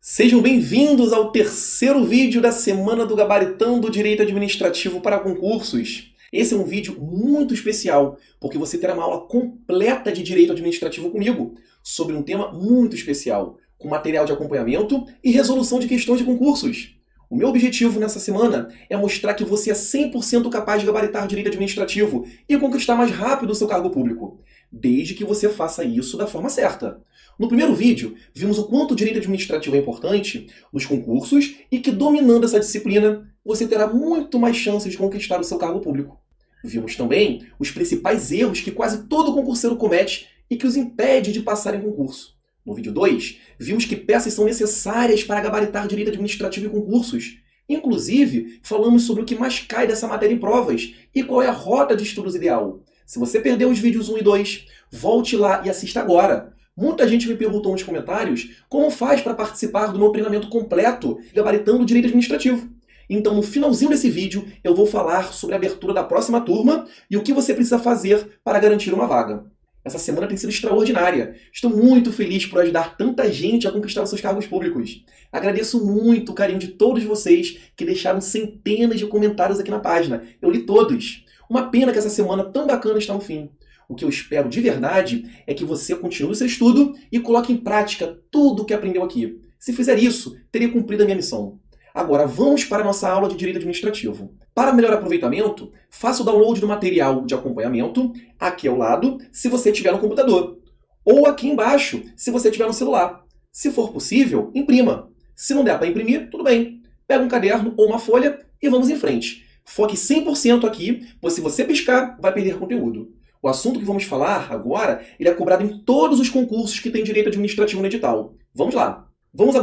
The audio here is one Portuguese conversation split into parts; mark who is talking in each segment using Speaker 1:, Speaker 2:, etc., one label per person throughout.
Speaker 1: Sejam bem-vindos ao terceiro vídeo da semana do Gabaritando Direito Administrativo para Concursos. Esse é um vídeo muito especial, porque você terá uma aula completa de Direito Administrativo comigo, sobre um tema muito especial, com material de acompanhamento e resolução de questões de concursos. O meu objetivo nessa semana é mostrar que você é 100% capaz de gabaritar Direito Administrativo e conquistar mais rápido o seu cargo público, desde que você faça isso da forma certa. No primeiro vídeo, vimos o quanto o direito administrativo é importante nos concursos e que, dominando essa disciplina, você terá muito mais chances de conquistar o seu cargo público. Vimos também os principais erros que quase todo concurseiro comete e que os impede de passar em concurso. No vídeo 2, vimos que peças são necessárias para gabaritar direito administrativo e concursos. Inclusive, falamos sobre o que mais cai dessa matéria em provas e qual é a rota de estudos ideal. Se você perdeu os vídeos 1 e 2, volte lá e assista agora. Muita gente me perguntou nos comentários como faz para participar do meu treinamento completo gabaritando direito administrativo. Então, no finalzinho desse vídeo, eu vou falar sobre a abertura da próxima turma e o que você precisa fazer para garantir uma vaga. Essa semana tem sido extraordinária. Estou muito feliz por ajudar tanta gente a conquistar os seus cargos públicos. Agradeço muito o carinho de todos vocês que deixaram centenas de comentários aqui na página. Eu li todos. Uma pena que essa semana tão bacana está no fim. O que eu espero de verdade é que você continue o seu estudo e coloque em prática tudo o que aprendeu aqui. Se fizer isso, teria cumprido a minha missão. Agora vamos para a nossa aula de Direito Administrativo. Para melhor aproveitamento, faça o download do material de acompanhamento aqui ao lado, se você tiver no computador, ou aqui embaixo, se você tiver no celular. Se for possível, imprima. Se não der para imprimir, tudo bem. Pega um caderno ou uma folha e vamos em frente. Foque 100% aqui, pois se você piscar, vai perder conteúdo. O assunto que vamos falar agora, ele é cobrado em todos os concursos que têm direito administrativo no edital. Vamos lá. Vamos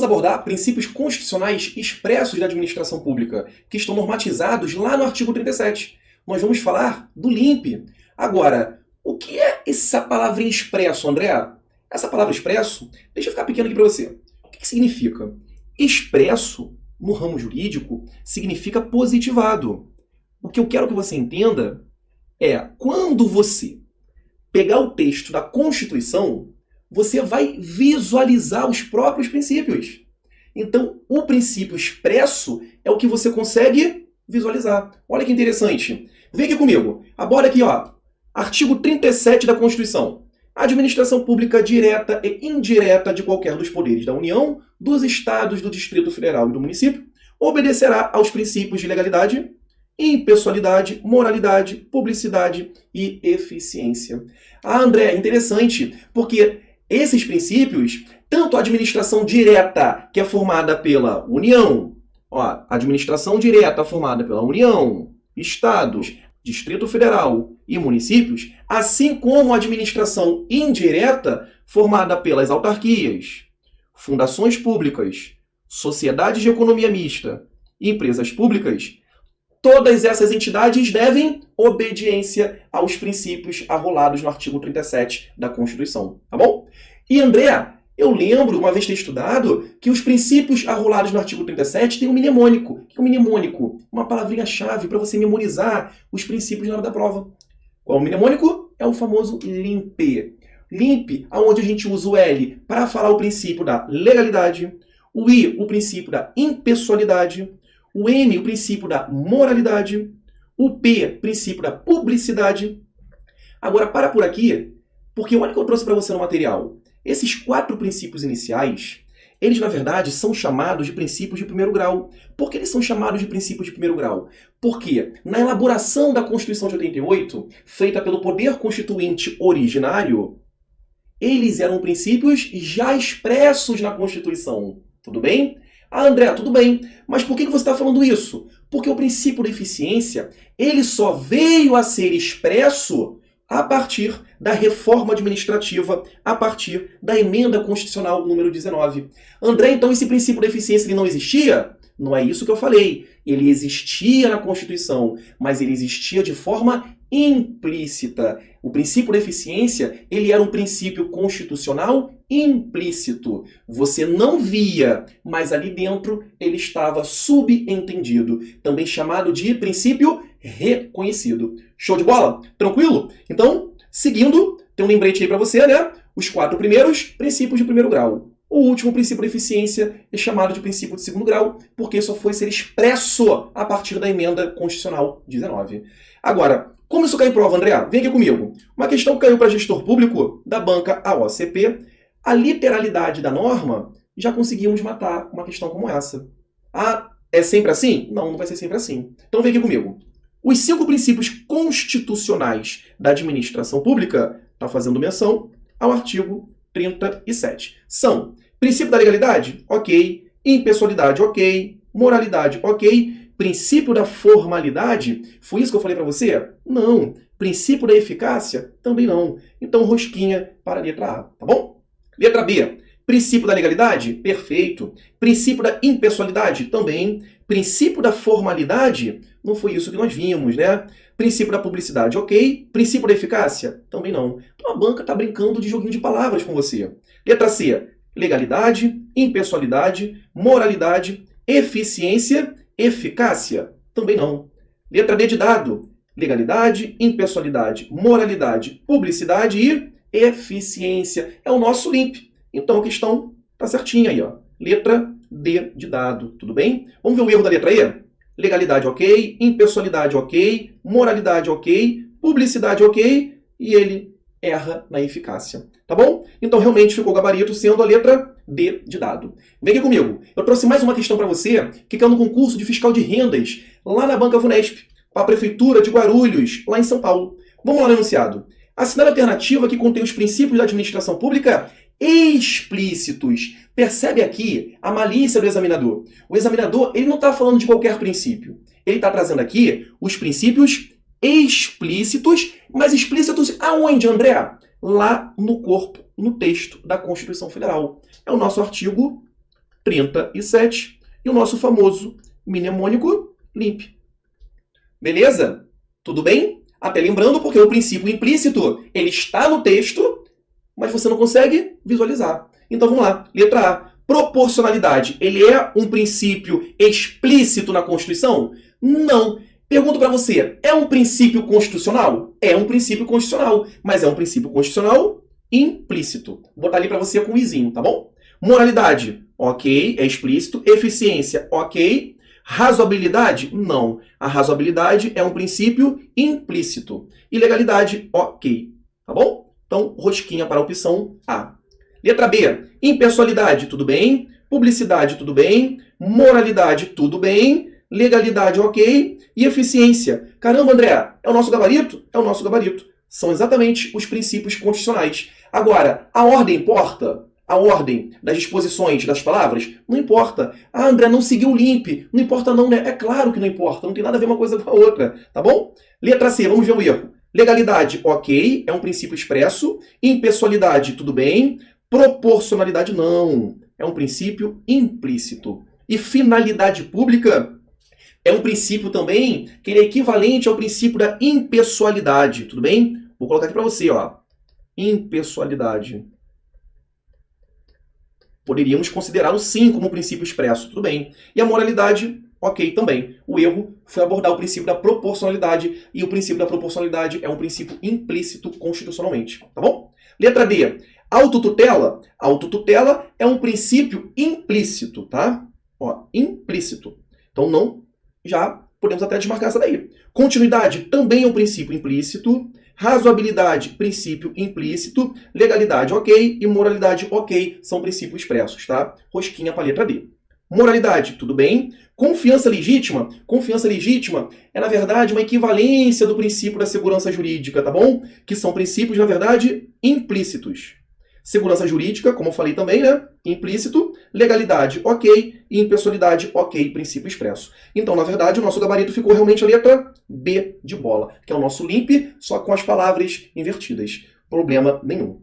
Speaker 1: abordar princípios constitucionais expressos da administração pública, que estão normatizados lá no artigo 37. Nós vamos falar do LIMP. Agora, o que é essa palavrinha expresso, André? Essa palavra expresso, deixa eu ficar pequeno aqui para você. O que significa? Expresso, no ramo jurídico, significa positivado. O que eu quero que você entenda é, quando você pegar o texto da Constituição, você vai visualizar os próprios princípios. Então, o princípio expresso é o que você consegue visualizar. Olha que interessante. Vem aqui comigo. Aborda aqui, ó, artigo 37 da Constituição. A administração pública direta e indireta de qualquer dos poderes da União, dos Estados, do Distrito Federal e do município, obedecerá aos princípios de legalidade, impessoalidade, moralidade, publicidade e eficiência. Ah, André, interessante, porque esses princípios, tanto a administração direta, que é formada pela União, ó, administração direta formada pela União, Estados, Distrito Federal e municípios, assim como a administração indireta, formada pelas autarquias, fundações públicas, sociedades de economia mista e empresas públicas, todas essas entidades devem obediência aos princípios arrolados no artigo 37 da Constituição, tá bom? E André, eu lembro, uma vez ter estudado, que os princípios arrolados no artigo 37 têm um mnemônico. O que é um mnemônico? Uma palavrinha-chave para você memorizar os princípios na hora da prova. Qual é o mnemônico? É o famoso LIMP. LIMP, onde a gente usa o L para falar o princípio da legalidade, o I, o princípio da impessoalidade, o M, o princípio da moralidade, o P, princípio da publicidade. Agora, para por aqui, porque olha o que eu trouxe para você no material. Esses 4 princípios iniciais, eles, na verdade, são chamados de princípios de primeiro grau. Por que eles são chamados de princípios de primeiro grau? Porque, na elaboração da Constituição de 88, feita pelo Poder Constituinte originário, eles eram princípios já expressos na Constituição. Tudo bem? Ah, André, tudo bem, mas por que você está falando isso? Porque o princípio da eficiência, ele só veio a ser expresso a partir da reforma administrativa, a partir da emenda constitucional número 19. André, então esse princípio da eficiência ele não existia? Não é isso que eu falei. Ele existia na Constituição, mas ele existia de forma implícita. O princípio da eficiência, ele era um princípio constitucional implícito. Você não via, mas ali dentro ele estava subentendido, também chamado de princípio reconhecido. Show de bola? Tranquilo? Então, seguindo, tem um lembrete aí para você, né? Os 4 primeiros princípios de primeiro grau. O último princípio da eficiência é chamado de princípio de segundo grau, porque só foi ser expresso a partir da emenda constitucional 19. Agora, como isso cai em prova, André? Vem aqui comigo. Uma questão que caiu para gestor público da banca AOCP, a literalidade da norma, já conseguimos matar uma questão como essa. Ah, é sempre assim? Não, não vai ser sempre assim. Então vem aqui comigo. Os 5 princípios constitucionais da administração pública, está fazendo menção ao artigo 37. São princípio da legalidade? Ok. Impessoalidade? Ok. Moralidade? Ok. Princípio da formalidade? Foi isso que eu falei para você? Não. Princípio da eficácia? Também não. Então, rosquinha para a letra A, tá bom? Letra B. Princípio da legalidade? Perfeito. Princípio da impessoalidade? Também. Princípio da formalidade? Não foi isso que nós vimos, né? Princípio da publicidade, ok. Princípio da eficácia? Também não. Então a banca está brincando de joguinho de palavras com você. Letra C. Legalidade, impessoalidade, moralidade, eficiência, eficácia? Também não. Letra D de dado. Legalidade, impessoalidade, moralidade, publicidade e eficiência. É o nosso LIMP. Então a questão está certinha aí, ó. Letra D de dado, tudo bem? Vamos ver o erro da letra E? Legalidade ok, impessoalidade ok, moralidade ok, publicidade ok, e ele erra na eficácia, tá bom? Então realmente ficou o gabarito sendo a letra D de dado. Vem aqui comigo, eu trouxe mais uma questão para você que caiu no concurso de fiscal de rendas lá na Banca Vunesp, para a Prefeitura de Guarulhos, lá em São Paulo. Vamos lá no enunciado. Assinale a alternativa que contém os princípios da administração pública explícitos. Percebe aqui a malícia do examinador. O examinador ele não está falando de qualquer princípio. Ele está trazendo aqui os princípios explícitos, mas explícitos aonde, André? Lá no corpo, no texto da Constituição Federal. É o nosso artigo 37 e o nosso famoso mnemônico LIMP. Beleza? Tudo bem? Até lembrando porque o princípio implícito ele está no texto, mas você não consegue visualizar. Então vamos lá. Letra A. Proporcionalidade. Ele é um princípio explícito na Constituição? Não. Pergunto para você, é um princípio constitucional? É um princípio constitucional, mas é um princípio constitucional implícito. Vou botar ali para você com o izinho, tá bom? Moralidade, ok, é explícito. Eficiência, ok. Razoabilidade? Não. A razoabilidade é um princípio implícito. E legalidade, ok. Tá bom? Então, rosquinha para a opção A. Letra B. Impessoalidade, tudo bem. Publicidade, tudo bem. Moralidade, tudo bem. Legalidade, ok. E eficiência. Caramba, André, é o nosso gabarito? É o nosso gabarito. São exatamente os princípios constitucionais. Agora, a ordem importa? A ordem das disposições das palavras? Não importa. Ah, André, não seguiu o LIMP. Não importa não, né? É claro que não importa. Não tem nada a ver uma coisa com a outra. Tá bom? Letra C, vamos ver o erro. Legalidade, ok. É um princípio expresso. Impessoalidade, tudo bem. Proporcionalidade, não. É um princípio implícito. E finalidade pública é um princípio também que ele é equivalente ao princípio da impessoalidade. Tudo bem? Vou colocar aqui para você, ó. Impessoalidade. Poderíamos considerá-lo sim como princípio expresso. Tudo bem. E a moralidade, ok também. O erro foi abordar o princípio da proporcionalidade. E o princípio da proporcionalidade é um princípio implícito constitucionalmente. Tá bom? Letra D. Autotutela. Autotutela é um princípio implícito, tá? Ó, implícito. Então não, já podemos até desmarcar essa daí. Continuidade também é um princípio implícito. Razoabilidade, princípio implícito. Legalidade, ok. E moralidade, ok. São princípios expressos, tá? Rosquinha para a letra D. Moralidade, tudo bem. Confiança legítima. Confiança legítima é, na verdade, uma equivalência do princípio da segurança jurídica, tá bom? Que são princípios, na verdade, implícitos. Segurança jurídica, como eu falei também, né? Implícito. Legalidade, ok. E impessoalidade, ok. Princípio expresso. Então, na verdade, o nosso gabarito ficou realmente a letra B de bola, que é o nosso LIMP, só com as palavras invertidas. Problema nenhum.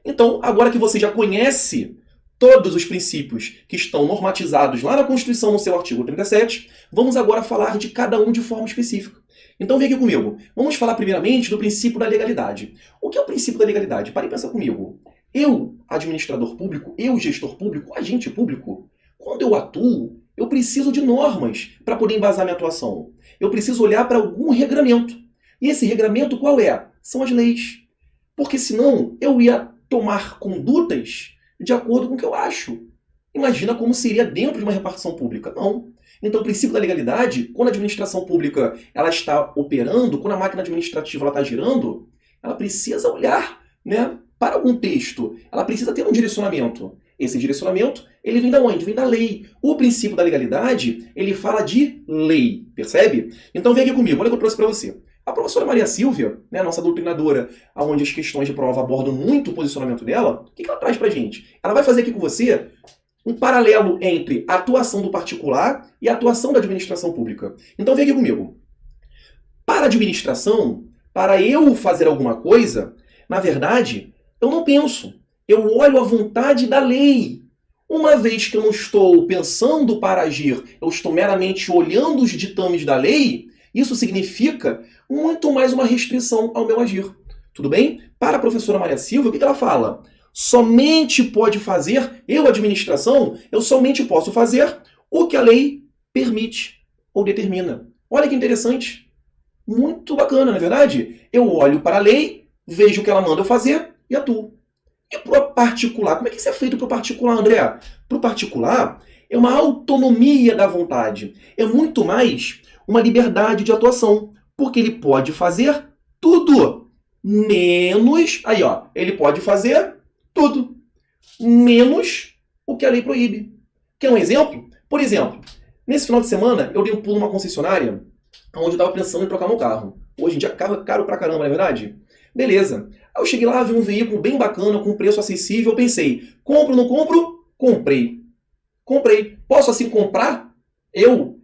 Speaker 1: Então, agora que você já conhece todos os princípios que estão normatizados lá na Constituição, no seu artigo 37, vamos agora falar de cada um de forma específica. Então vem aqui comigo. Vamos falar primeiramente do princípio da legalidade. O que é o princípio da legalidade? Pare e pensa comigo. Eu, administrador público, eu, gestor público, agente público, quando eu atuo, eu preciso de normas para poder embasar minha atuação. Eu preciso olhar para algum regramento. E esse regramento qual é? São as leis. Porque senão eu ia tomar condutas de acordo com o que eu acho. Imagina como seria dentro de uma repartição pública. Não. Então, o princípio da legalidade, quando a administração pública ela está operando, quando a máquina administrativa ela está girando, ela precisa olhar, né, para algum texto. Ela precisa ter um direcionamento. Esse direcionamento, ele vem da onde? Vem da lei. O princípio da legalidade, ele fala de lei, percebe? Então vem aqui comigo, olha o que eu trouxe para você. A professora Maria Silvia, né, nossa doutrinadora, onde as questões de prova abordam muito o posicionamento dela, o que ela traz pra gente? Ela vai fazer aqui com você um paralelo entre a atuação do particular e a atuação da administração pública. Então vem aqui comigo. Para a administração, para eu fazer alguma coisa, na verdade, eu não penso. Eu olho a vontade da lei. Uma vez que eu não estou pensando para agir, eu estou meramente olhando os ditames da lei, isso significa muito mais uma restrição ao meu agir. Tudo bem? Para a professora Maria Silva, o que ela fala? Somente pode fazer, eu, administração, eu somente posso fazer o que a lei permite ou determina. Olha que interessante. Muito bacana, não é verdade? Eu olho para a lei, vejo o que ela manda eu fazer e atuo. E para o particular? Como é que isso é feito para o particular, André? Para o particular, é uma autonomia da vontade. É muito mais uma liberdade de atuação. Porque ele pode fazer tudo. Menos... Aí, ó. Ele pode fazer tudo. Menos o que a lei proíbe. Quer um exemplo? Por exemplo, nesse final de semana, eu dei um pulo numa concessionária onde eu estava pensando em trocar meu carro. Hoje em dia, carro é caro pra caramba, não é verdade? Beleza. Aí eu cheguei lá, vi um veículo bem bacana, com preço acessível. Eu pensei, compro ou não compro? Comprei. Comprei. Posso assim comprar?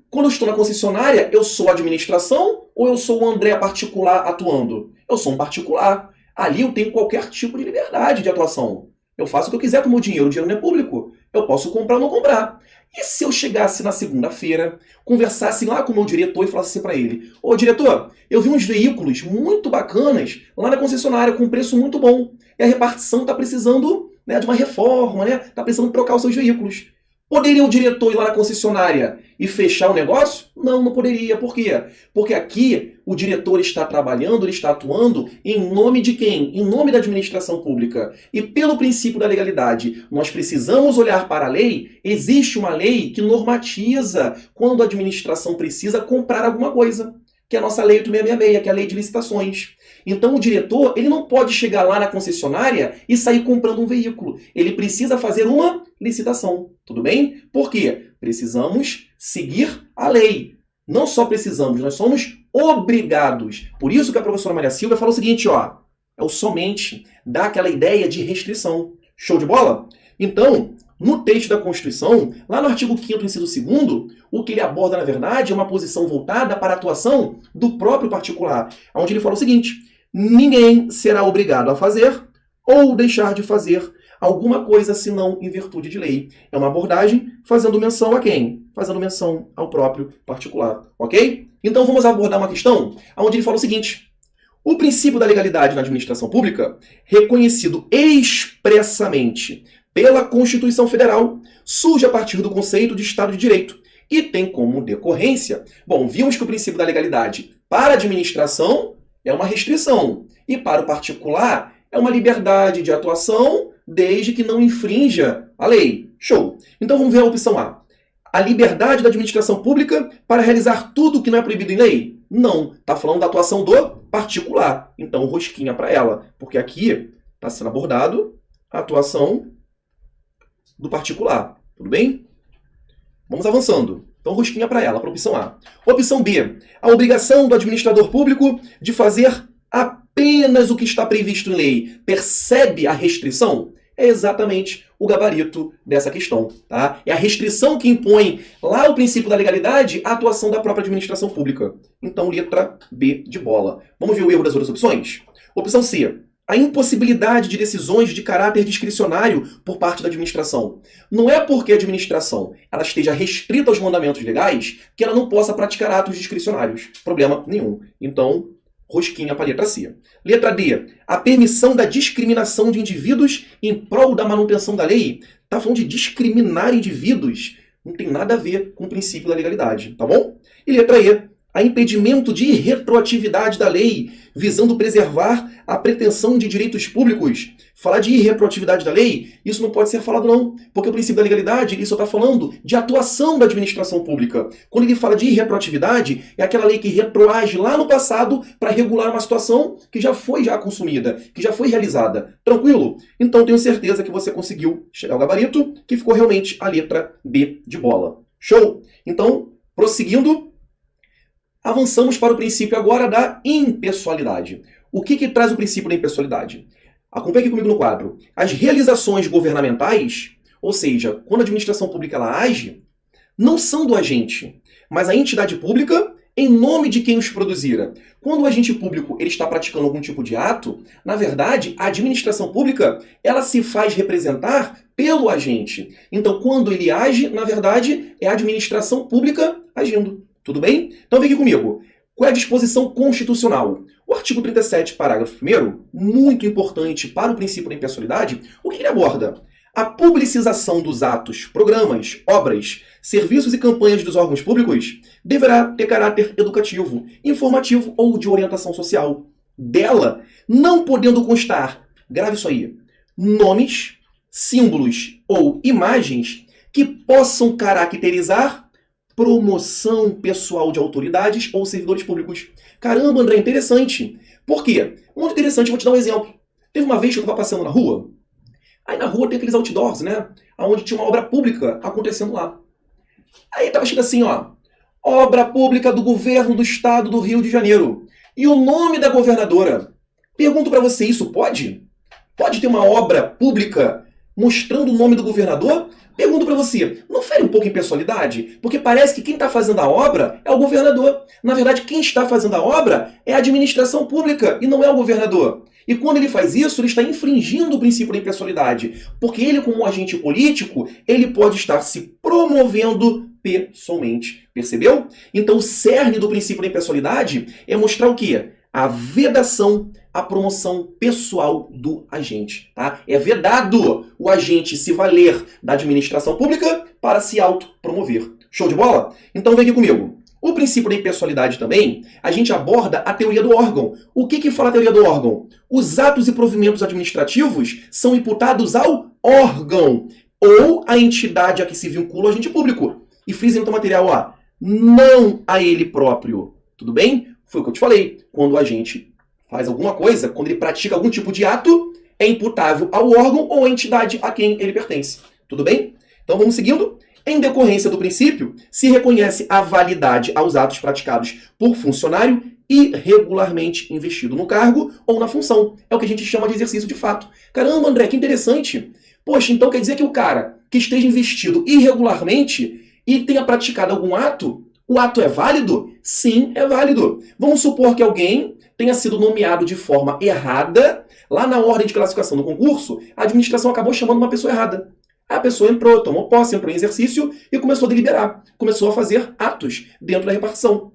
Speaker 1: Quando eu estou na concessionária, eu sou a administração ou eu sou o André particular atuando? Eu sou um particular. Ali eu tenho qualquer tipo de liberdade de atuação. Eu faço o que eu quiser com o meu dinheiro. O dinheiro não é público. Eu posso comprar ou não comprar. E se eu chegasse na segunda-feira, conversasse lá com o meu diretor e falasse assim para ele: ô diretor, eu vi uns veículos muito bacanas lá na concessionária com um preço muito bom. E a repartição está precisando, né, de uma reforma, né? Está precisando trocar os seus veículos. Poderia o diretor ir lá na concessionária e fechar o negócio? Não, não poderia. Por quê? Porque aqui o diretor está trabalhando, ele está atuando em nome de quem? Em nome da administração pública. E pelo princípio da legalidade, nós precisamos olhar para a lei. Existe uma lei que normatiza quando a administração precisa comprar alguma coisa, que é a nossa Lei 8666, que é a Lei de Licitações. Então o diretor, ele não pode chegar lá na concessionária e sair comprando um veículo. Ele precisa fazer uma licitação. Tudo bem? Por quê? Precisamos seguir a lei. Não só precisamos, nós somos obrigados. Por isso que a professora Maria Silva fala o seguinte, ó, é o somente, dá aquela ideia de restrição. Show de bola? Então, no texto da Constituição, lá no artigo 5º, inciso 2º, o que ele aborda, na verdade, é uma posição voltada para a atuação do próprio particular, onde ele fala o seguinte: ninguém será obrigado a fazer ou deixar de fazer alguma coisa senão em virtude de lei. É uma abordagem fazendo menção a quem? Fazendo menção ao próprio particular, ok? Então vamos abordar uma questão onde ele fala o seguinte: o princípio da legalidade na administração pública, reconhecido expressamente pela Constituição Federal, surge a partir do conceito de Estado de Direito e tem como decorrência, bom, vimos que o princípio da legalidade para a administração é uma restrição e para o particular é uma liberdade de atuação desde que não infrinja a lei. Show! Então vamos ver a opção A. A liberdade da administração pública para realizar tudo o que não é proibido em lei? Não, está falando da atuação do particular. Então rosquinha para ela, porque aqui está sendo abordado a atuação do particular. Tudo bem? Vamos avançando. Então, rosquinha para ela, para a opção A. Opção B. A obrigação do administrador público de fazer apenas o que está previsto em lei. Percebe a restrição? É exatamente o gabarito dessa questão. Tá? É a restrição que impõe lá o princípio da legalidade à atuação da própria administração pública. Então, letra B de bola. Vamos ver o erro das outras opções? Opção C. A impossibilidade de decisões de caráter discricionário por parte da administração. Não é porque a administração ela esteja restrita aos mandamentos legais que ela não possa praticar atos discricionários. Problema nenhum. Então, rosquinha para a letra C. Letra D. A permissão da discriminação de indivíduos em prol da manutenção da lei. Está falando de discriminar indivíduos. Não tem nada a ver com o princípio da legalidade, tá bom? E letra E. a impedimento de irretroatividade da lei, visando preservar a pretensão de direitos públicos. Falar de irretroatividade da lei, isso não pode ser falado não, porque o princípio da legalidade ele só está falando de atuação da administração pública. Quando ele fala de irretroatividade, é aquela lei que retroage lá no passado para regular uma situação que já foi consumida, que já foi realizada. Tranquilo? Então tenho certeza que você conseguiu chegar ao gabarito, que ficou realmente a letra B de bola. Show? Então, prosseguindo, avançamos para o princípio agora da impessoalidade. O que traz o princípio da impessoalidade? Acompanhe aqui comigo no quadro. As realizações governamentais, ou seja, quando a administração pública ela age, não são do agente, mas a entidade pública em nome de quem os produzira. Quando o agente público ele está praticando algum tipo de ato, na verdade, a administração pública ela se faz representar pelo agente. Então, quando ele age, na verdade, é a administração pública agindo. Tudo bem? Então vem aqui comigo. Qual é a disposição constitucional? O artigo 37, parágrafo 1º, muito importante para o princípio da impessoalidade, o que ele aborda? A publicização dos atos, programas, obras, serviços e campanhas dos órgãos públicos deverá ter caráter educativo, informativo ou de orientação social. Dela, não podendo constar, grave isso aí, nomes, símbolos ou imagens que possam caracterizar promoção pessoal de autoridades ou servidores públicos. Caramba, André, interessante. Por quê? Muito interessante, vou te dar um exemplo. Teve uma vez que eu estava passando na rua, aí na rua tem aqueles outdoors, né? Onde tinha uma obra pública acontecendo lá. Aí estava escrito assim, ó, obra pública do governo do estado do Rio de Janeiro. E o nome da governadora. Pergunto para você, isso pode? Pode ter uma obra pública mostrando o nome do governador? Pergunto para você, não fere um pouco em pessoalidade? Porque parece que quem está fazendo a obra é o governador. Na verdade, quem está fazendo a obra é a administração pública e não é o governador. E quando ele faz isso, ele está infringindo o princípio da impessoalidade. Porque ele, como agente político, ele pode estar se promovendo pessoalmente. Percebeu? Então o cerne do princípio da impessoalidade é mostrar o quê? A vedação, a promoção pessoal do agente. Tá? É vedado o agente se valer da administração pública para se autopromover. Show de bola? Então vem aqui comigo. O princípio da impessoalidade também, a gente aborda a teoria do órgão. O que fala a teoria do órgão? Os atos e provimentos administrativos são imputados ao órgão ou à entidade a que se vincula o agente público. E frisa no teu material, ó, não a ele próprio. Tudo bem? Foi o que eu te falei. Quando o agente faz alguma coisa, quando ele pratica algum tipo de ato, é imputável ao órgão ou à entidade a quem ele pertence. Tudo bem? Então vamos seguindo. Em decorrência do princípio, se reconhece a validade aos atos praticados por funcionário irregularmente investido no cargo ou na função. É o que a gente chama de exercício de fato. Caramba, André, que interessante. Poxa, então quer dizer que o cara que esteja investido irregularmente e tenha praticado algum ato, o ato é válido? Sim, é válido. Vamos supor que alguém tenha sido nomeado de forma errada, lá na ordem de classificação do concurso, a administração acabou chamando uma pessoa errada. A pessoa entrou, tomou posse, entrou em exercício e começou a deliberar. Começou a fazer atos dentro da repartição.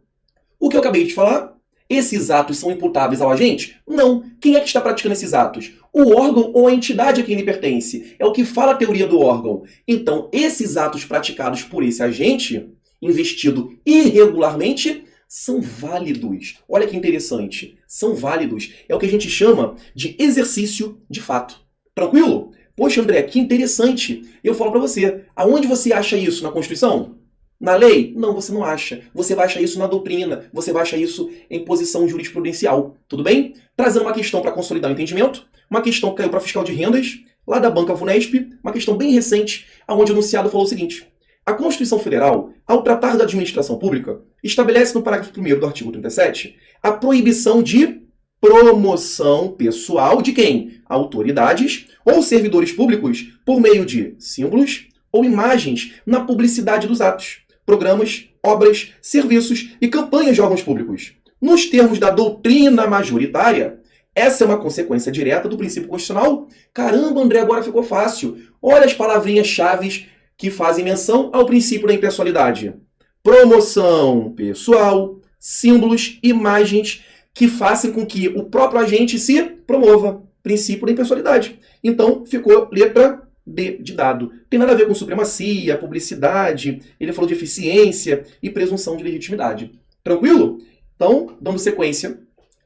Speaker 1: O que eu acabei de falar? Esses atos são imputáveis ao agente? Não. Quem é que está praticando esses atos? O órgão ou a entidade a quem ele pertence. É o que fala a teoria do órgão. Então, esses atos praticados por esse agente, investido irregularmente, são válidos. Olha que interessante. São válidos. É o que a gente chama de exercício de fato. Tranquilo? Poxa, André, que interessante. Eu falo para você, aonde você acha isso? Na Constituição? Na lei? Não, você não acha. Você vai achar isso na doutrina, você vai achar isso em posição jurisprudencial. Tudo bem? Trazendo uma questão para consolidar o entendimento, uma questão que caiu para fiscal de rendas, lá da Banca Vunesp, uma questão bem recente, onde o enunciado falou o seguinte: a Constituição Federal, ao tratar da administração pública, estabelece no parágrafo 1º do artigo 37 a proibição de promoção pessoal de quem? Autoridades ou servidores públicos por meio de símbolos ou imagens na publicidade dos atos, programas, obras, serviços e campanhas de órgãos públicos. Nos termos da doutrina majoritária, essa é uma consequência direta do princípio constitucional. Caramba, André, agora ficou fácil. Olha as palavrinhas-chave que fazem menção ao princípio da impessoalidade. Promoção pessoal, símbolos, imagens que façam com que o próprio agente se promova. Princípio da impessoalidade. Então, ficou letra D de dado. Tem nada a ver com supremacia, publicidade, ele falou de eficiência e presunção de legitimidade. Tranquilo? Então, dando sequência,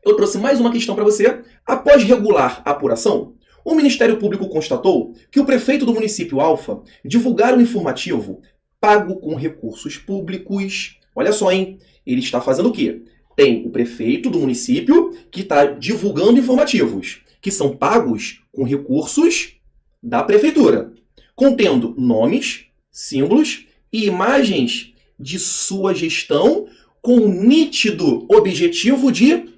Speaker 1: eu trouxe mais uma questão para você. Após regular a apuração, o Ministério Público constatou que o prefeito do município Alfa divulgar um informativo pago com recursos públicos. Olha só, hein? Ele está fazendo o quê? Tem o prefeito do município que está divulgando informativos que são pagos com recursos da prefeitura, contendo nomes, símbolos e imagens de sua gestão com o nítido objetivo de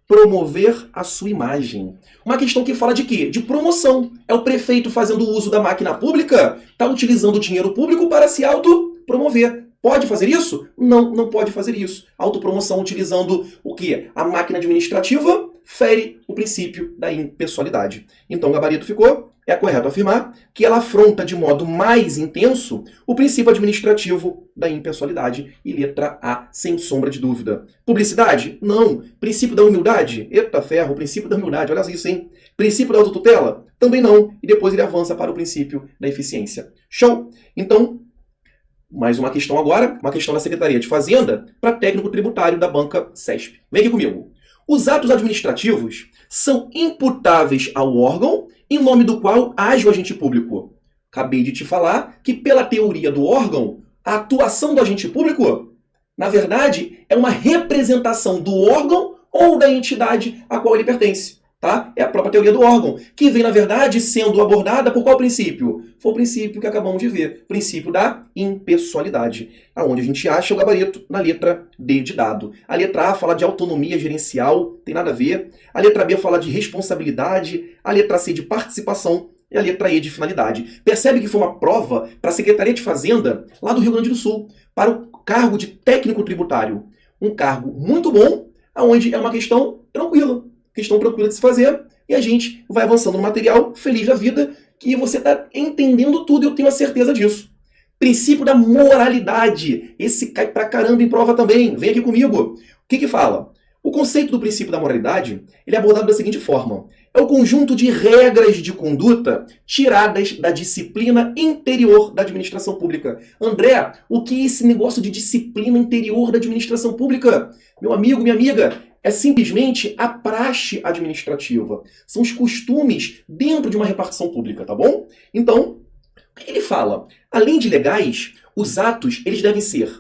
Speaker 1: promover a sua imagem. Uma questão que fala de quê? De promoção. É o prefeito fazendo uso da máquina pública, está utilizando o dinheiro público para se autopromover. Pode fazer isso? Não, não pode fazer isso. Autopromoção utilizando o quê? A máquina administrativa fere o princípio da impessoalidade. Então o gabarito ficou, é correto afirmar que ela afronta de modo mais intenso o princípio administrativo da impessoalidade. E letra A, sem sombra de dúvida. Publicidade? Não. Princípio da humildade? Eita ferro, princípio da humildade, olha isso, hein? Princípio da autotutela? Também não. E depois ele avança para o princípio da eficiência. Show? Então, mais uma questão agora, uma questão da Secretaria de Fazenda para técnico tributário da banca CESP. Vem aqui comigo. Os atos administrativos são imputáveis ao órgão em nome do qual age o agente público. Acabei de te falar que, pela teoria do órgão, a atuação do agente público, na verdade, é uma representação do órgão ou da entidade a qual ele pertence. Tá? É a própria teoria do órgão, que vem, na verdade, sendo abordada por qual princípio? Foi o princípio que acabamos de ver, princípio da impessoalidade, aonde a gente acha o gabarito na letra D de dado. A letra A fala de autonomia gerencial, tem nada a ver. A letra B fala de responsabilidade, a letra C de participação e a letra E de finalidade. Percebe que foi uma prova para a Secretaria de Fazenda lá do Rio Grande do Sul, para o cargo de técnico tributário. Um cargo muito bom, aonde é uma questão tranquila de se fazer, e a gente vai avançando no material, feliz da vida, que você está entendendo tudo, e eu tenho a certeza disso. Princípio da moralidade. Esse cai pra caramba em prova também. Vem aqui comigo. O que que fala? O conceito do princípio da moralidade, ele é abordado da seguinte forma. É o conjunto de regras de conduta tiradas da disciplina interior da administração pública. André, o que é esse negócio de disciplina interior da administração pública? Meu amigo, minha amiga, é simplesmente a praxe administrativa. São os costumes dentro de uma repartição pública, tá bom? Então, o que ele fala? Além de legais, os atos eles devem ser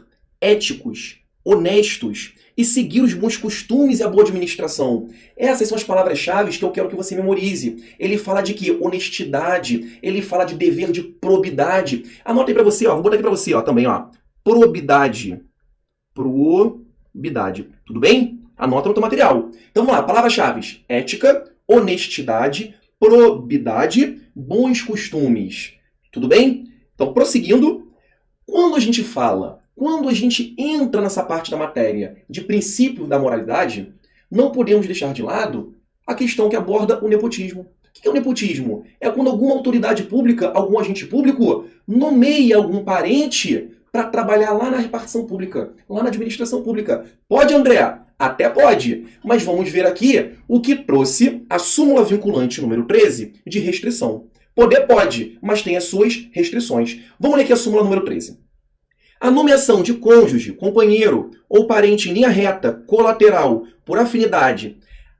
Speaker 1: éticos, honestos e seguir os bons costumes e a boa administração. Essas são as palavras-chave que eu quero que você memorize. Ele fala de quê? Honestidade. Ele fala de dever de probidade. Anota aí pra você, ó. Vou botar aqui pra você, ó, também, ó. Probidade. Probidade. Tudo bem? Anota no teu material. Então vamos lá, palavras-chave: ética, honestidade, probidade, bons costumes. Tudo bem? Então, prosseguindo, quando a gente entra nessa parte da matéria de princípio da moralidade, não podemos deixar de lado a questão que aborda o nepotismo. O que é o nepotismo? É quando alguma autoridade pública, algum agente público, nomeia algum parente para trabalhar lá na repartição pública, lá na administração pública. Pode, André? Até pode, mas vamos ver aqui o que trouxe a súmula vinculante número 13 de restrição. Poder pode, mas tem as suas restrições. Vamos ler aqui a súmula número 13. A nomeação de cônjuge, companheiro ou parente em linha reta, colateral, por afinidade,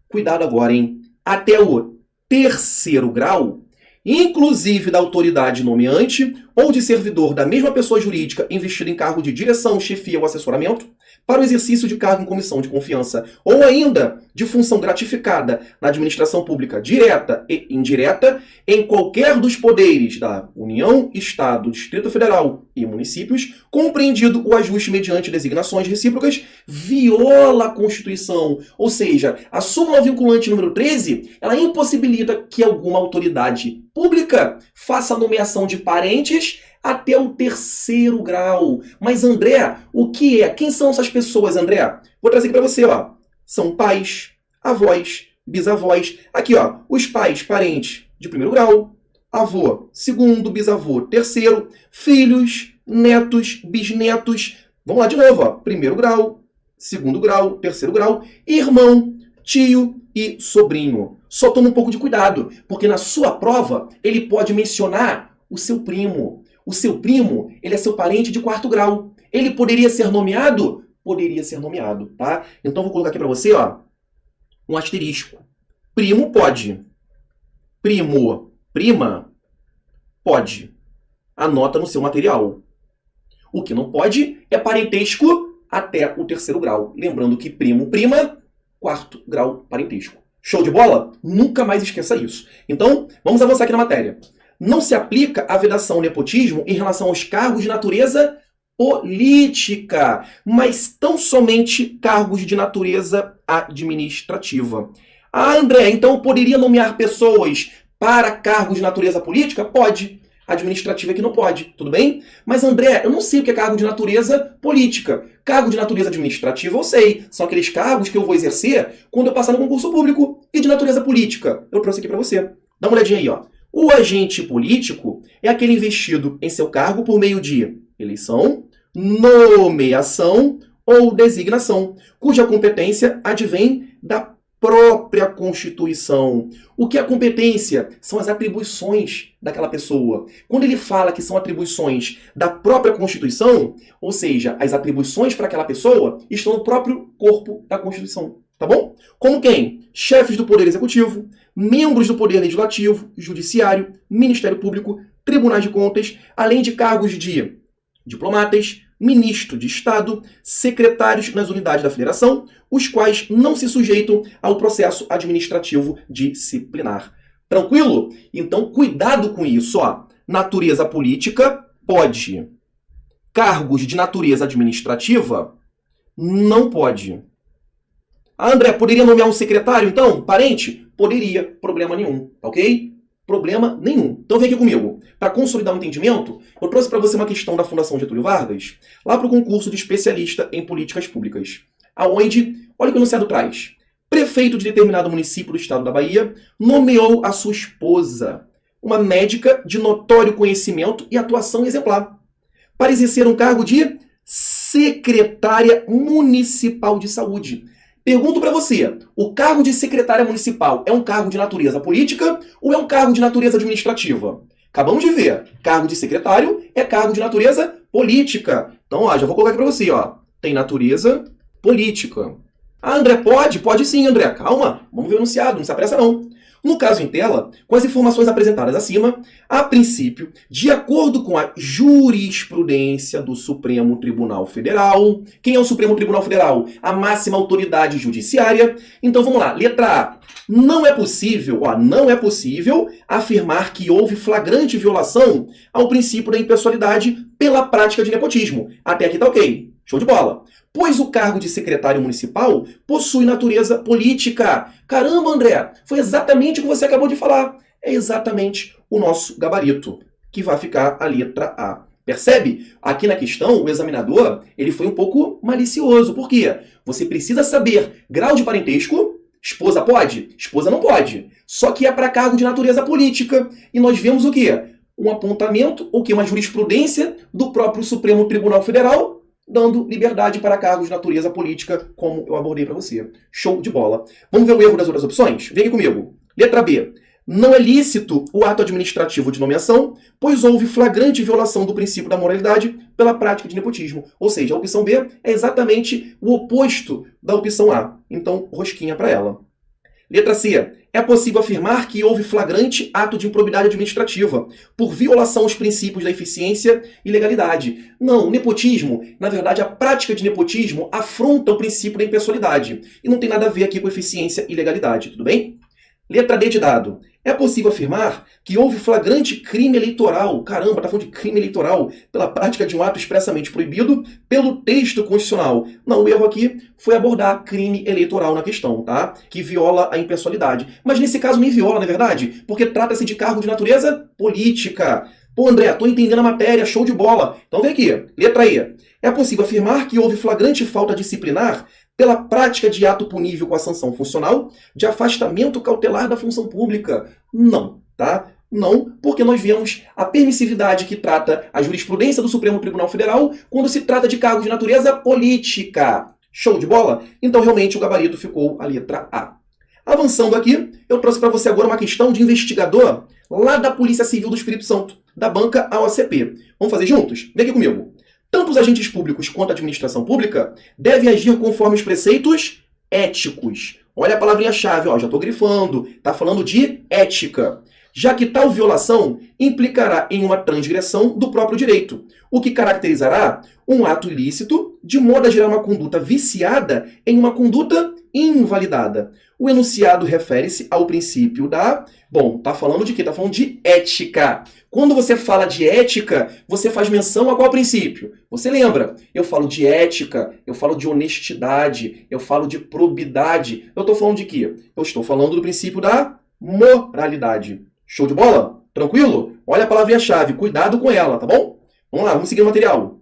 Speaker 1: cuidado agora, hein? Até o terceiro grau, inclusive da autoridade nomeante ou de servidor da mesma pessoa jurídica investido em cargo de direção, chefia ou assessoramento, para o exercício de cargo em comissão de confiança ou ainda de função gratificada na administração pública direta e indireta em qualquer dos poderes da União, Estado, Distrito Federal e municípios, compreendido o ajuste mediante designações recíprocas, viola a Constituição. Ou seja, a súmula vinculante número 13, ela impossibilita que alguma autoridade pública faça a nomeação de parentes até o terceiro grau. Mas, André, o que é? Quem são essas pessoas, André? Vou trazer aqui para você, ó. São pais, avós, bisavós. Aqui, ó, os pais, parentes de primeiro grau, avô, segundo, bisavô, terceiro, filhos, netos, bisnetos. Vamos lá de novo, ó. Primeiro grau, segundo grau, terceiro grau, irmão, tio e sobrinho. Só toma um pouco de cuidado, porque na sua prova ele pode mencionar o seu primo. O seu primo, ele é seu parente de quarto grau. Ele poderia ser nomeado poderia ser nomeado, tá? Então vou colocar aqui para você, ó, um asterisco. Primo pode. Primo, prima, pode. Anota no seu material. O que não pode é parentesco até o 3º grau. Lembrando que primo, prima, 4º grau parentesco. Show de bola? Nunca mais esqueça isso. Então, vamos avançar aqui na matéria. Não se aplica a vedação ao nepotismo em relação aos cargos de natureza política, mas tão somente cargos de natureza administrativa. Ah, André, então eu poderia nomear pessoas para cargos de natureza política? Pode. Administrativa é que não pode, tudo bem? Mas, André, eu não sei o que é cargo de natureza política. Cargo de natureza administrativa eu sei. São aqueles cargos que eu vou exercer quando eu passar no concurso público. E de natureza política? Eu trouxe aqui para você. Dá uma olhadinha aí, ó. O agente político é aquele investido em seu cargo por meio de eleição, nomeação ou designação, cuja competência advém da própria Constituição. O que é a competência? São as atribuições daquela pessoa. Quando ele fala que são atribuições da própria Constituição, ou seja, as atribuições para aquela pessoa estão no próprio corpo da Constituição. Tá bom? Como quem? Chefes do Poder Executivo, membros do Poder Legislativo, Judiciário, Ministério Público, Tribunais de Contas, além de cargos de diplomatas, ministro de Estado, secretários nas unidades da Federação, os quais não se sujeitam ao processo administrativo disciplinar. Tranquilo? Então, cuidado com isso, ó. Natureza política, pode. Cargos de natureza administrativa, não pode. Ah, André, poderia nomear um secretário, então? Parente? Poderia, problema nenhum, ok? Problema nenhum. Então vem aqui comigo. Para consolidar o entendimento, eu trouxe para você uma questão da Fundação Getúlio Vargas, lá para o concurso de especialista em políticas públicas, aonde, olha o que o enunciado traz. Prefeito de determinado município do estado da Bahia nomeou a sua esposa, uma médica de notório conhecimento e atuação exemplar, para exercer um cargo de secretária municipal de saúde. Pergunto para você, o cargo de secretária municipal é um cargo de natureza política ou é um cargo de natureza administrativa? Acabamos de ver, cargo de secretário é cargo de natureza política. Então, ó, já vou colocar aqui para você, ó. Tem natureza política. Ah, André, pode? Pode sim, André. Calma, vamos ver o enunciado, não se apressa não. No caso em tela, com as informações apresentadas acima, a princípio, de acordo com a jurisprudência do Supremo Tribunal Federal. Quem é o Supremo Tribunal Federal? A máxima autoridade judiciária. Então vamos lá, letra A. Não é possível afirmar que houve flagrante violação ao princípio da impessoalidade pela prática de nepotismo. Até aqui tá ok. Show de bola. Pois o cargo de secretário municipal possui natureza política. Caramba, André, foi exatamente o que você acabou de falar. É exatamente o nosso gabarito, que vai ficar a letra A. Percebe? Aqui na questão, o examinador ele foi um pouco malicioso. Por quê? Você precisa saber grau de parentesco. Esposa pode? Esposa não pode. Só que é para cargo de natureza política. E nós vemos o quê? Um apontamento, ou que uma jurisprudência do próprio Supremo Tribunal Federal, dando liberdade para cargos de natureza política, como eu abordei para você. Show de bola. Vamos ver o erro das outras opções? Vem aqui comigo. Letra B. Não é lícito o ato administrativo de nomeação, pois houve flagrante violação do princípio da moralidade pela prática de nepotismo. Ou seja, a opção B é exatamente o oposto da opção A. Então, rosquinha para ela. Letra C. É possível afirmar que houve flagrante ato de improbidade administrativa, por violação aos princípios da eficiência e legalidade. Não, o nepotismo, na verdade, a prática de nepotismo afronta o princípio da impessoalidade. E não tem nada a ver aqui com eficiência e legalidade, tudo bem? Letra D de dado. É possível afirmar que houve flagrante crime eleitoral, caramba, tá falando de crime eleitoral, pela prática de um ato expressamente proibido pelo texto constitucional. Não, o erro aqui foi abordar crime eleitoral na questão, tá? Que viola a impessoalidade. Mas nesse caso nem viola, na verdade, porque trata-se de cargo de natureza política. Pô, André, tô entendendo a matéria, show de bola. Então vem aqui, letra E. É possível afirmar que houve flagrante falta disciplinar pela prática de ato punível com a sanção funcional de afastamento cautelar da função pública? Não, tá? Não, porque nós vemos a permissividade que trata a jurisprudência do Supremo Tribunal Federal quando se trata de cargos de natureza política. Show de bola? Então, realmente, o gabarito ficou a letra A. Avançando aqui, eu trouxe para você agora uma questão de investigador lá da Polícia Civil do Espírito Santo, da banca AOCP. Vamos fazer juntos? Vem aqui comigo. Tanto os agentes públicos quanto a administração pública devem agir conforme os preceitos éticos. Olha a palavrinha-chave, ó, já estou grifando, está falando de ética. Já que tal violação implicará em uma transgressão do próprio direito, o que caracterizará um ato ilícito de modo a gerar uma conduta viciada em uma conduta invalidada. O enunciado refere-se ao princípio da... Bom, tá falando de quê? Tá falando de ética. Quando você fala de ética, você faz menção a qual princípio? Você lembra? Eu falo de ética, eu falo de honestidade, eu falo de probidade. Eu estou falando de quê? Eu estou falando do princípio da moralidade. Show de bola? Tranquilo? Olha a palavrinha-chave, cuidado com ela, tá bom? Vamos lá, vamos seguir o material.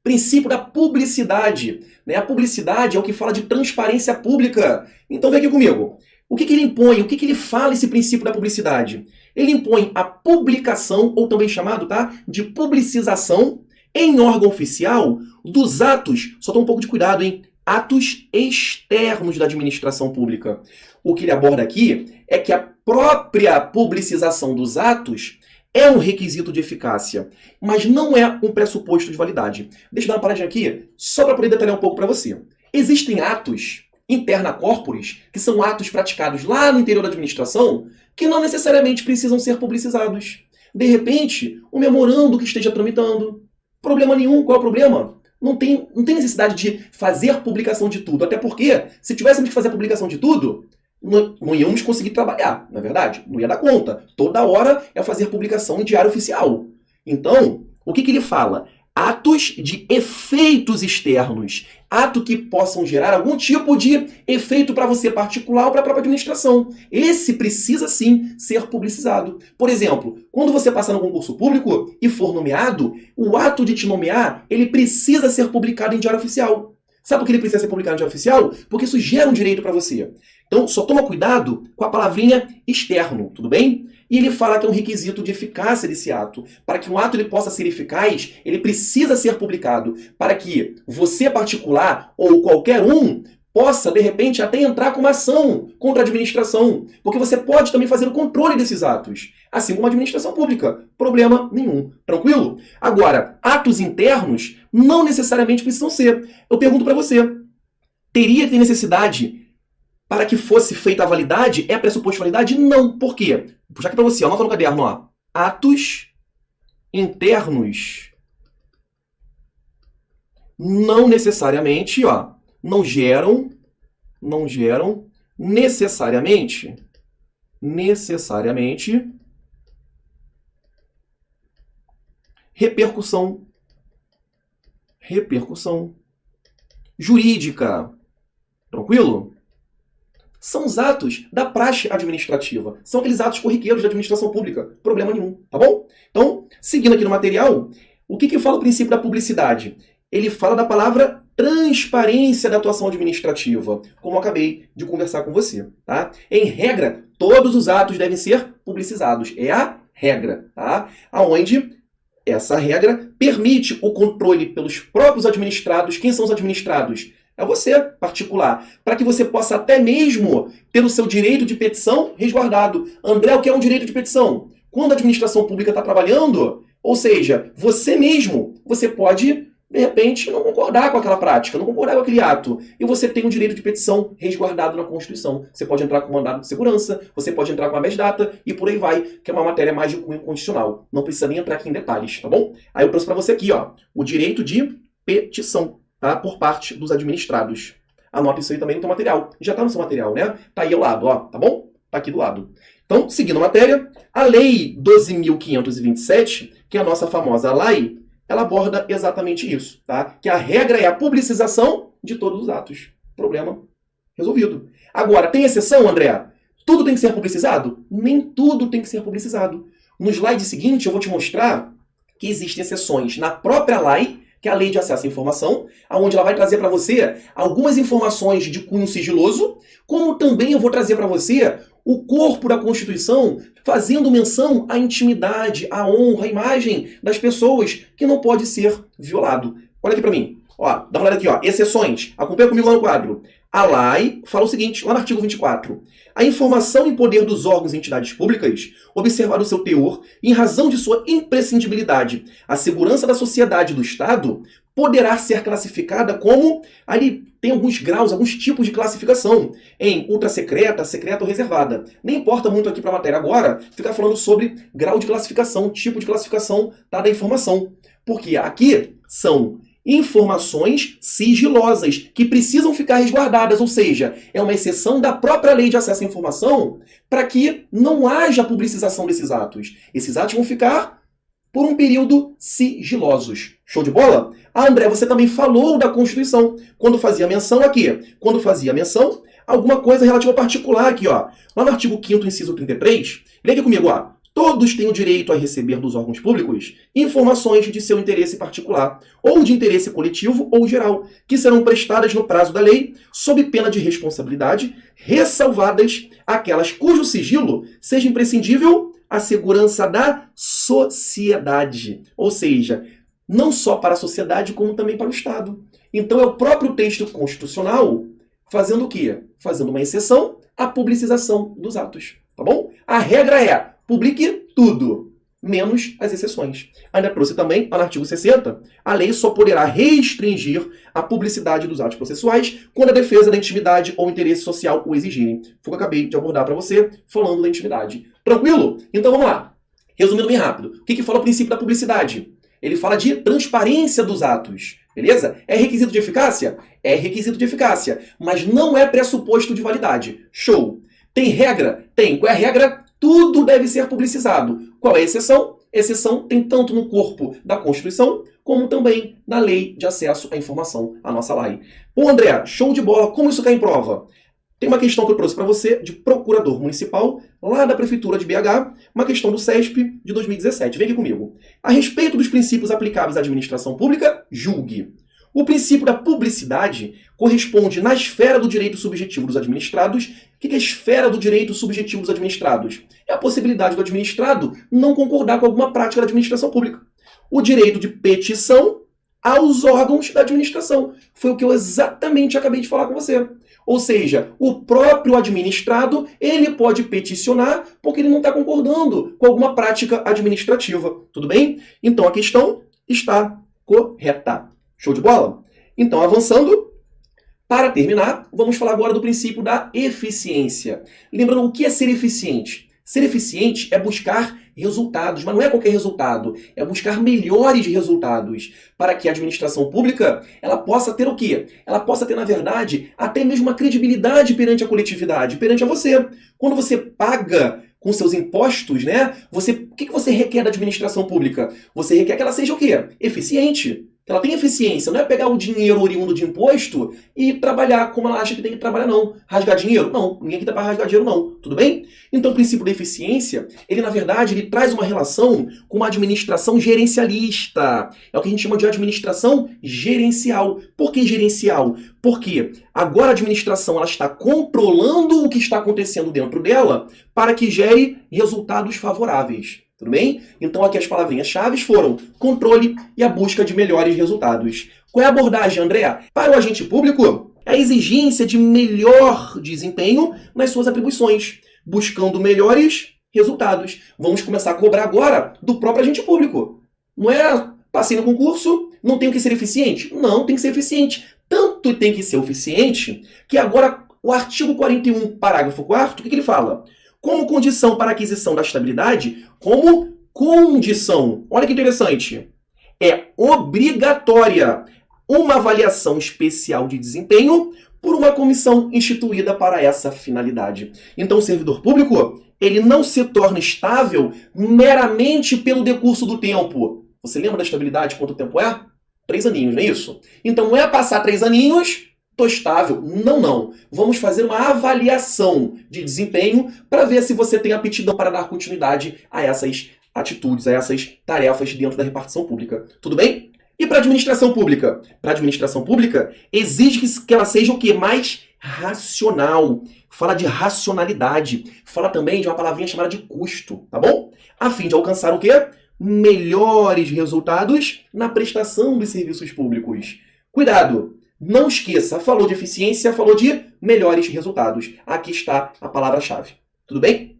Speaker 1: Princípio da publicidade. Né? A publicidade é o que fala de transparência pública. Então vem aqui comigo. O que ele impõe? O que ele fala esse princípio da publicidade? Ele impõe a publicação, ou também chamado de publicização, em órgão oficial, dos atos, só toma um pouco de cuidado, hein? Atos externos da administração pública. O que ele aborda aqui é que a própria publicização dos atos é um requisito de eficácia, mas não é um pressuposto de validade. Deixa eu dar uma paradinha aqui, só para poder detalhar um pouco para você. Existem atos interna corporis, que são atos praticados lá no interior da administração, que não necessariamente precisam ser publicizados. De repente, um memorando que esteja tramitando. Problema nenhum, qual é o problema? Não tem necessidade de fazer publicação de tudo, até porque, se tivéssemos que fazer a publicação de tudo, não íamos conseguir trabalhar, não é verdade? Não ia dar conta. Toda hora é fazer publicação em diário oficial. Então, o que ele fala? Atos de efeitos externos. Ato que possam gerar algum tipo de efeito para você particular ou para a própria administração. Esse precisa sim ser publicizado. Por exemplo, quando você passar no concurso público e for nomeado, o ato de te nomear, ele precisa ser publicado em diário oficial. Sabe por que ele precisa ser publicado em diário oficial? Porque isso gera um direito para você. Então, só toma cuidado com a palavrinha externo, tudo bem? E ele fala que é um requisito de eficácia desse ato. Para que um ato ele possa ser eficaz, ele precisa ser publicado. Para que você particular ou qualquer um possa, de repente, até entrar com uma ação contra a administração. Porque você pode também fazer o controle desses atos. Assim como a administração pública. Problema nenhum. Tranquilo? Agora, atos internos não necessariamente precisam ser. Eu pergunto para você, teria que ter necessidade para que fosse feita a validade? É pressuposto de validade? Não. Por quê? Vou puxar aqui para você, anota no caderno, ó. Atos internos não necessariamente, ó, não geram necessariamente repercussão jurídica. Tranquilo? São os atos da praxe administrativa. São aqueles atos corriqueiros da administração pública. Problema nenhum, tá bom? Então, seguindo aqui no material, o que fala o princípio da publicidade? Ele fala da palavra transparência da atuação administrativa, como eu acabei de conversar com você, tá? Em regra, todos os atos devem ser publicizados. É a regra, tá? Aonde essa regra permite o controle pelos próprios administrados. Quem são os administrados? É você, particular, para que você possa até mesmo ter o seu direito de petição resguardado. André, o que é um direito de petição? Quando a administração pública está trabalhando, ou seja, você mesmo, você pode, de repente, não concordar com aquela prática, não concordar com aquele ato, e você tem um direito de petição resguardado na Constituição. Você pode entrar com mandado de segurança, você pode entrar com habeas data, e por aí vai, que é uma matéria mais de cunho constitucional. Não precisa nem entrar aqui em detalhes, tá bom? Aí eu trouxe para você aqui, ó, o direito de petição. Tá? Por parte dos administrados. Anota isso aí também no teu material. Já está no seu material, né? Tá aí ao lado, ó, tá bom? Tá aqui do lado. Então, seguindo a matéria, a Lei 12.527, que é a nossa famosa lei, ela aborda exatamente isso, tá? Que a regra é a publicização de todos os atos. Problema resolvido. Agora, tem exceção, André? Tudo tem que ser publicizado? Nem tudo tem que ser publicizado. No slide seguinte, eu vou te mostrar que existem exceções na própria lei, que é a Lei de Acesso à Informação, onde ela vai trazer para você algumas informações de cunho sigiloso, como também eu vou trazer para você o corpo da Constituição fazendo menção à intimidade, à honra, à imagem das pessoas, que não pode ser violado. Olha aqui para mim. Ó, dá uma olhada aqui, ó. Exceções. Acompanha comigo lá no quadro. A lei fala o seguinte, lá no artigo 24. A informação em poder dos órgãos e entidades públicas, observado o seu teor, em razão de sua imprescindibilidade, a segurança da sociedade e do Estado, poderá ser classificada como, ali tem alguns graus, alguns tipos de classificação, em ultrasecreta, secreta ou reservada. Nem importa muito aqui para a matéria agora ficar falando sobre grau de classificação, tipo de classificação da informação. Porque aqui são informações sigilosas que precisam ficar resguardadas, ou seja, é uma exceção da própria lei de acesso à informação para que não haja publicização desses atos. Esses atos vão ficar por um período sigilosos. Show de bola? Ah, André, você também falou da Constituição. Quando fazia menção aqui, quando fazia menção, alguma coisa relativa ao particular aqui, ó. Lá no artigo 5º, inciso 33, leia aqui comigo, ó. Todos têm o direito a receber dos órgãos públicos informações de seu interesse particular, ou de interesse coletivo ou geral, que serão prestadas no prazo da lei, sob pena de responsabilidade, ressalvadas aquelas cujo sigilo seja imprescindível à segurança da sociedade. Ou seja, não só para a sociedade, como também para o Estado. Então é o próprio texto constitucional fazendo o quê? Fazendo uma exceção à publicização dos atos. Tá bom? A regra é: publique tudo, menos as exceções. Ainda trouxe também, no artigo 60, a lei só poderá restringir a publicidade dos atos processuais quando a defesa da intimidade ou interesse social o exigirem. Foi o que eu acabei de abordar para você, falando da intimidade. Tranquilo? Então vamos lá. Resumindo bem rápido, o que fala o princípio da publicidade? Ele fala de transparência dos atos. Beleza? É requisito de eficácia? É requisito de eficácia, mas não é pressuposto de validade. Show! Tem regra? Tem. Qual é a regra? Tudo deve ser publicizado. Qual é a exceção? Exceção tem tanto no corpo da Constituição, como também na Lei de Acesso à Informação, a nossa lei. Pô, André, show de bola. Como isso cai em prova? Tem uma questão que eu trouxe para você de procurador municipal, lá da Prefeitura de BH, uma questão do CESP de 2017. Vem aqui comigo. A respeito dos princípios aplicáveis à administração pública, julgue. O princípio da publicidade corresponde na esfera do direito subjetivo dos administrados. O que é a esfera do direito subjetivo dos administrados? É a possibilidade do administrado não concordar com alguma prática da administração pública. O direito de petição aos órgãos da administração. Foi o que eu exatamente acabei de falar com você. Ou seja, o próprio administrado, ele pode peticionar porque ele não está concordando com alguma prática administrativa. Tudo bem? Então a questão está correta. Show de bola? Então, avançando, para terminar, vamos falar agora do princípio da eficiência. Lembrando, o que é ser eficiente? Ser eficiente é buscar resultados, mas não é qualquer resultado, é buscar melhores resultados para que a administração pública ela possa ter o quê? Ela possa ter, na verdade, até mesmo uma credibilidade perante a coletividade, perante a você. Quando você paga com seus impostos, né? O que você requer da administração pública? Você requer que ela seja o quê? Eficiente. Que ela tenha eficiência, não é pegar o dinheiro oriundo de imposto e trabalhar como ela acha que tem que trabalhar, não. Rasgar dinheiro? Não, ninguém aqui tá para rasgar dinheiro, não. Tudo bem? Então o princípio da eficiência, ele na verdade, ele traz uma relação com uma administração gerencialista. É o que a gente chama de administração gerencial. Por que gerencial? Porque agora a administração ela está controlando o que está acontecendo dentro dela para que gere resultados favoráveis. Tudo bem? Então aqui as palavrinhas-chave foram controle e a busca de melhores resultados. Qual é a abordagem, André? Para o agente público, é a exigência de melhor desempenho nas suas atribuições, buscando melhores resultados. Vamos começar a cobrar agora do próprio agente público. Não é passei no concurso, não tenho que ser eficiente? Não, tem que ser eficiente. Tanto tem que ser eficiente que agora o artigo 41, parágrafo 4º, o que ele fala? Como condição para a aquisição da estabilidade, como condição, olha que interessante, é obrigatória uma avaliação especial de desempenho por uma comissão instituída para essa finalidade. Então o servidor público, ele não se torna estável meramente pelo decurso do tempo. Você lembra da estabilidade, quanto tempo é? 3 aninhos, não é isso? Então não é passar 3 aninhos... Estou estável. Não, não. Vamos fazer uma avaliação de desempenho para ver se você tem aptidão para dar continuidade a essas atitudes, a essas tarefas dentro da repartição pública. Tudo bem? E para a administração pública? Para a administração pública, exige que ela seja o quê? Mais racional. Fala de racionalidade. Fala também de uma palavrinha chamada de custo, tá bom? A fim de alcançar o quê? Melhores resultados na prestação dos serviços públicos. Cuidado! Não esqueça, falou de eficiência, falou de melhores resultados. Aqui está a palavra-chave. Tudo bem?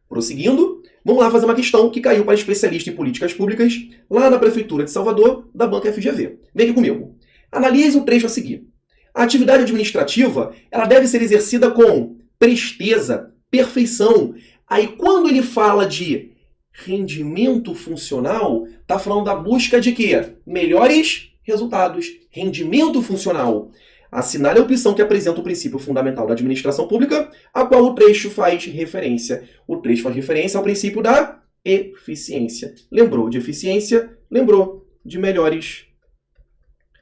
Speaker 1: Prosseguindo, vamos lá fazer uma questão que caiu para especialista em políticas públicas lá na Prefeitura de Salvador, da banca FGV. Vem aqui comigo. Analise o trecho a seguir. A atividade administrativa ela deve ser exercida com presteza, perfeição. Aí quando ele fala de rendimento funcional, está falando da busca de quê? Melhores resultados. Rendimento funcional. Assinale a opção que apresenta o princípio fundamental da administração pública, a qual o trecho faz referência. O trecho faz referência ao princípio da eficiência. Lembrou de eficiência? Lembrou de melhores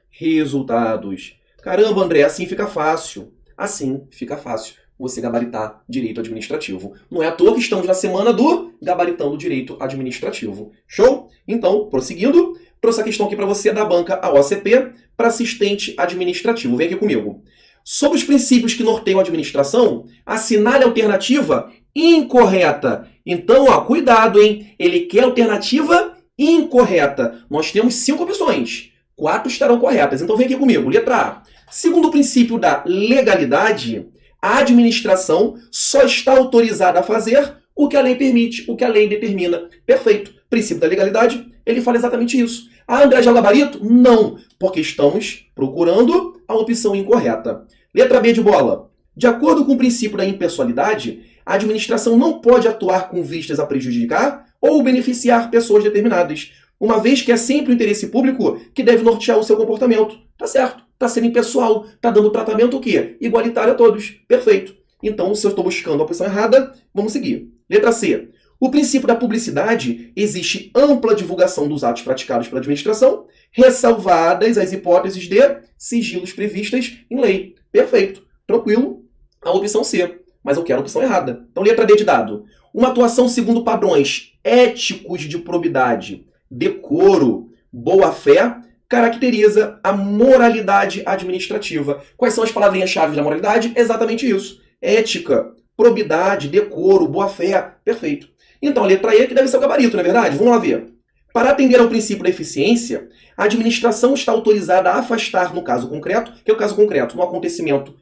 Speaker 1: resultados. Caramba, André, assim fica fácil. Assim fica fácil você gabaritar direito administrativo. Não é à toa que estamos na semana do gabaritando direito administrativo. Show? Então, prosseguindo, trouxe a questão aqui para você da banca AOCP para assistente administrativo. Vem aqui comigo. Sobre os princípios que norteiam a administração, assinale a alternativa incorreta. Então, ó, cuidado, hein? Ele quer alternativa incorreta. Nós temos 5 opções. 4 estarão corretas. Então, vem aqui comigo. Letra A. Segundo o princípio da legalidade, a administração só está autorizada a fazer o que a lei permite, o que a lei determina. Perfeito. Princípio da legalidade, ele fala exatamente isso. Ah, André, já é o gabarito? Não, porque estamos procurando a opção incorreta. Letra B de bola. De acordo com o princípio da impessoalidade, a administração não pode atuar com vistas a prejudicar ou beneficiar pessoas determinadas, uma vez que é sempre o interesse público que deve nortear o seu comportamento. Tá certo, tá sendo impessoal, tá dando tratamento o quê? Igualitário a todos. Perfeito. Então, se eu estou buscando a opção errada, vamos seguir. Letra C. O princípio da publicidade existe ampla divulgação dos atos praticados pela administração, ressalvadas as hipóteses de sigilos previstas em lei. Perfeito. Tranquilo. A opção C. Mas eu quero a opção errada. Então, letra D de dado. Uma atuação segundo padrões éticos de probidade, decoro, boa-fé, caracteriza a moralidade administrativa. Quais são as palavrinhas-chave da moralidade? Exatamente isso. Ética, probidade, decoro, boa-fé. Perfeito. Então, a letra E que deve ser o gabarito, não é verdade? Vamos lá ver. Para atender ao princípio da eficiência, a administração está autorizada a afastar, no caso concreto, que é o caso concreto, no acontecimento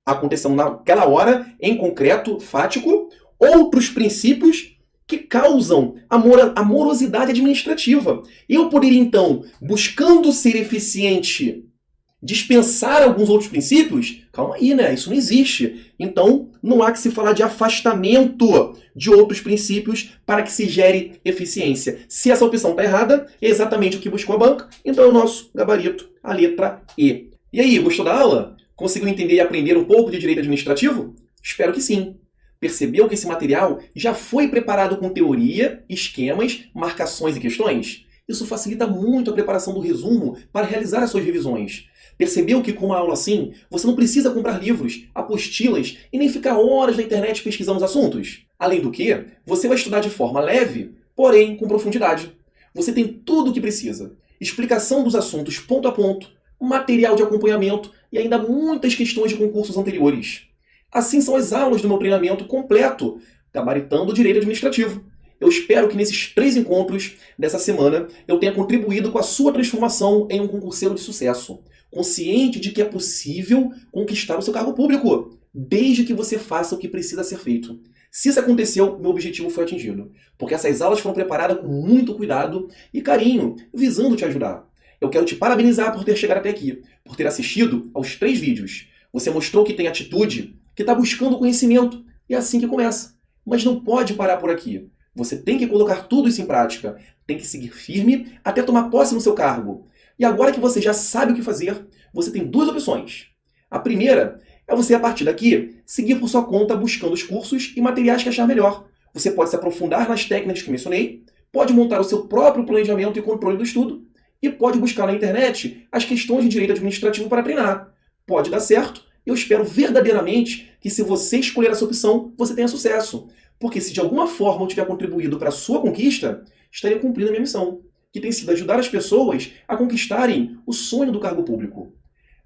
Speaker 1: acontecendo naquela hora, em concreto, fático, outros princípios que causam a morosidade administrativa. Eu poderia, então, buscando ser eficiente, dispensar alguns outros princípios? Calma aí, né? Isso não existe. Então, não há que se falar de afastamento de outros princípios para que se gere eficiência. Se essa opção está errada, é exatamente o que buscou a banca, então é o nosso gabarito, a letra E. E aí, gostou da aula? Conseguiu entender e aprender um pouco de direito administrativo? Espero que sim. Percebeu que esse material já foi preparado com teoria, esquemas, marcações e questões? Isso facilita muito a preparação do resumo para realizar as suas revisões. Percebeu que com uma aula assim, você não precisa comprar livros, apostilas e nem ficar horas na internet pesquisando os assuntos? Além do que, você vai estudar de forma leve, porém com profundidade. Você tem tudo o que precisa. Explicação dos assuntos ponto a ponto, material de acompanhamento e ainda muitas questões de concursos anteriores. Assim são as aulas do meu treinamento completo, Gabaritando o Direito Administrativo. Eu espero que nesses 3 encontros dessa semana eu tenha contribuído com a sua transformação em um concurseiro de sucesso, consciente de que é possível conquistar o seu cargo público, desde que você faça o que precisa ser feito. Se isso aconteceu, meu objetivo foi atingido, porque essas aulas foram preparadas com muito cuidado e carinho, visando te ajudar. Eu quero te parabenizar por ter chegado até aqui, por ter assistido aos 3 vídeos. Você mostrou que tem atitude, que está buscando conhecimento, e é assim que começa. Mas não pode parar por aqui. Você tem que colocar tudo isso em prática, tem que seguir firme até tomar posse no seu cargo. E agora que você já sabe o que fazer, você tem 2 opções. A primeira é você, a partir daqui, seguir por sua conta buscando os cursos e materiais que achar melhor. Você pode se aprofundar nas técnicas que mencionei, pode montar o seu próprio planejamento e controle do estudo, e pode buscar na internet as questões de direito administrativo para treinar. Pode dar certo, eu espero verdadeiramente que se você escolher essa opção, você tenha sucesso. Porque se de alguma forma eu tiver contribuído para a sua conquista, estarei cumprindo a minha missão, que tem sido ajudar as pessoas a conquistarem o sonho do cargo público.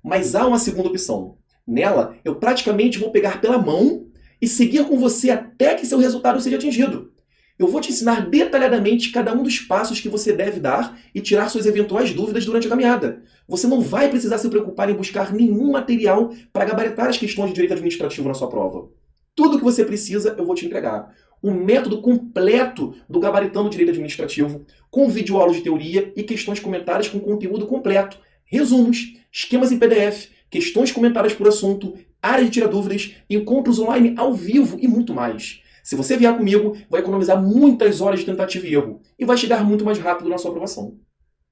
Speaker 1: Mas há uma segunda opção. Nela, eu praticamente vou pegar pela mão e seguir com você até que seu resultado seja atingido. Eu vou te ensinar detalhadamente cada um dos passos que você deve dar e tirar suas eventuais dúvidas durante a caminhada. Você não vai precisar se preocupar em buscar nenhum material para gabaritar as questões de direito administrativo na sua prova. Tudo o que você precisa eu vou te entregar. Um método completo do Gabaritando Direito Administrativo, com videoaulas de teoria e questões comentadas com conteúdo completo, resumos, esquemas em PDF, questões comentadas por assunto, área de tirar dúvidas, encontros online ao vivo e muito mais. Se você vier comigo, vai economizar muitas horas de tentativa e erro e vai chegar muito mais rápido na sua aprovação.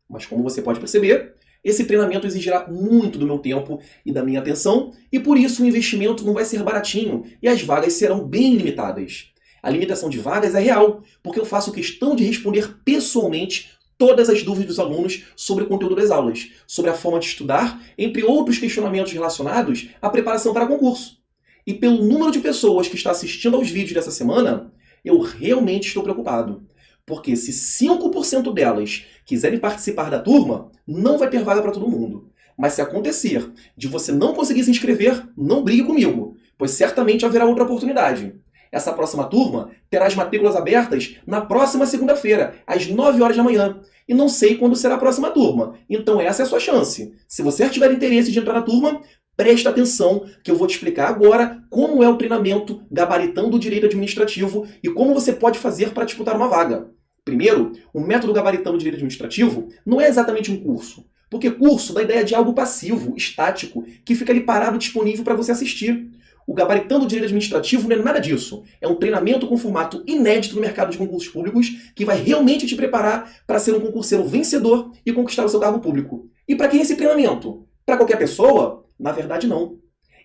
Speaker 1: Mas como você pode perceber, esse treinamento exigirá muito do meu tempo e da minha atenção e por isso o investimento não vai ser baratinho e as vagas serão bem limitadas. A limitação de vagas é real, porque eu faço questão de responder pessoalmente todas as dúvidas dos alunos sobre o conteúdo das aulas, sobre a forma de estudar, entre outros questionamentos relacionados à preparação para concurso. E pelo número de pessoas que está assistindo aos vídeos dessa semana, eu realmente estou preocupado. Porque se 5% delas quiserem participar da turma, não vai ter vaga para todo mundo. Mas se acontecer de você não conseguir se inscrever, não brigue comigo, pois certamente haverá outra oportunidade. Essa próxima turma terá as matrículas abertas na próxima segunda-feira, às 9 horas da manhã. E não sei quando será a próxima turma. Então essa é a sua chance. Se você tiver interesse de entrar na turma, preste atenção que eu vou te explicar agora como é o treinamento Gabaritando o Direito Administrativo e como você pode fazer para disputar uma vaga. Primeiro, o método Gabaritando o Direito Administrativo não é exatamente um curso. Porque curso dá a ideia de algo passivo, estático, que fica ali parado disponível para você assistir. O Gabaritando o Direito Administrativo não é nada disso. É um treinamento com formato inédito no mercado de concursos públicos que vai realmente te preparar para ser um concurseiro vencedor e conquistar o seu cargo público. E para quem é esse treinamento? Para qualquer pessoa? Na verdade, não.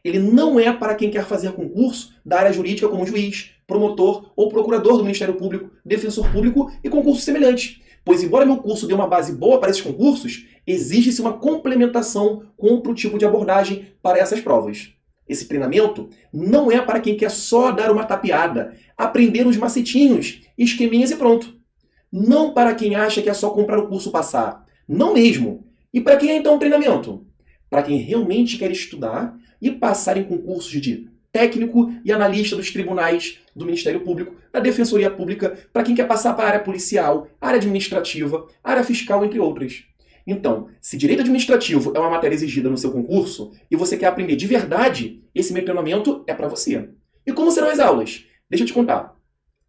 Speaker 1: Ele não é para quem quer fazer concurso da área jurídica como juiz, promotor ou procurador do Ministério Público, defensor público e concursos semelhantes. Pois, embora meu curso dê uma base boa para esses concursos, exige-se uma complementação com outro tipo de abordagem para essas provas. Esse treinamento não é para quem quer só dar uma tapeada, aprender os macetinhos, esqueminhas e pronto. Não para quem acha que é só comprar o curso passar. Não mesmo. E para quem é então o treinamento? Para quem realmente quer estudar e passar em concursos de técnico e analista dos tribunais do Ministério Público, da Defensoria Pública, para quem quer passar para a área policial, área administrativa, área fiscal, entre outras. Então, se direito administrativo é uma matéria exigida no seu concurso e você quer aprender de verdade, esse meu treinamento é para você. E como serão as aulas? Deixa eu te contar.